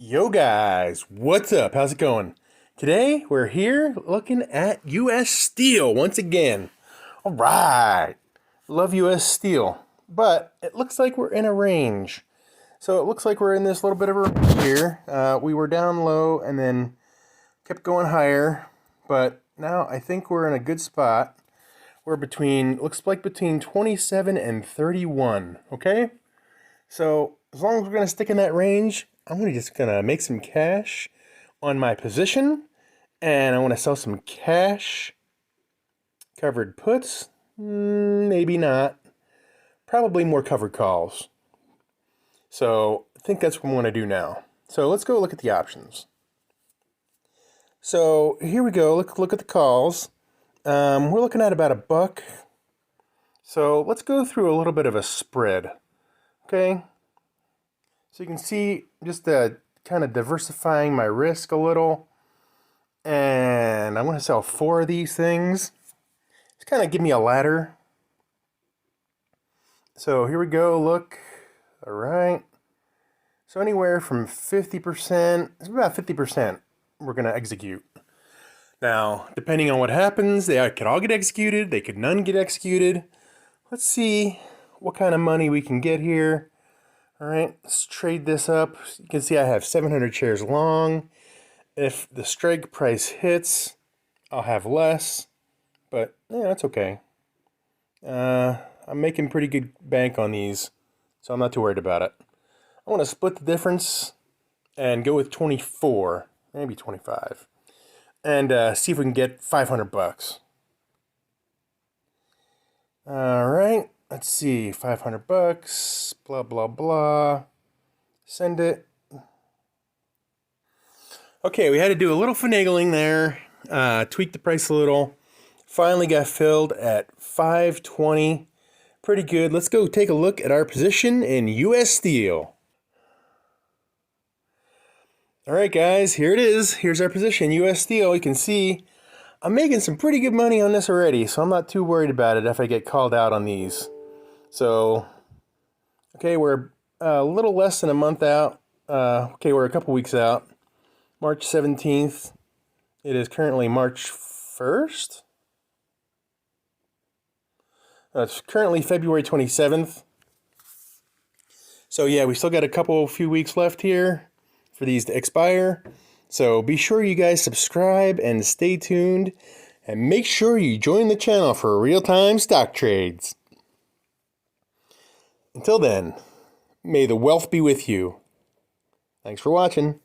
Yo guys, what's up? How's it going? Today we're here looking at US Steel once again. All right. Love US Steel, but it looks like we're in a range. So it looks like we're in this little bit of a range here. We were down low and then kept going higher, but now I think we're in a good spot. We're looks like between 27 and 31, okay? So as long as we're going to stick in that range, I'm just going to make some cash on my position. And I want to sell some cash covered puts. Maybe not. Probably more covered calls. So I think that's what I want to do now. So let's go look at the options. So here we go. Look at the calls. We're looking at about $1. So let's go through a little bit of a spread. Okay. So you can see just kind of diversifying my risk a little. And I want to sell 4 of these things. Just kind of give me a ladder. So here we go, look. All right. So anywhere from 50%, it's about 50% we're going to execute. Now, depending on what happens, they could all get executed. They could none get executed. Let's see what kind of money we can get here. All right, let's trade this up. You can see I have 700 shares long. If the strike price hits, I'll have less, but yeah, that's okay. I'm making pretty good bank on these, so I'm not too worried about it. I want to split the difference and go with 24, maybe 25, and see if we can get $500. All right. Let's see, $500, blah, blah, blah. Send it. Okay, we had to do a little finagling there, tweak the price a little. Finally got filled at $5.20. Pretty good. Let's go take a look at our position in US Steel. All right, guys, here it is. Here's our position, US Steel. You can see I'm making some pretty good money on this already, so I'm not too worried about it if I get called out on these. So, okay, we're a little less than a month out. Okay, we're a couple weeks out. March 17th. It is currently March 1st. It's currently February 27th. So yeah, we still got a few weeks left here for these to expire. So be sure you guys subscribe and stay tuned. And make sure you join the channel for real-time stock trades. Until then, may the wealth be with you. Thanks for watching.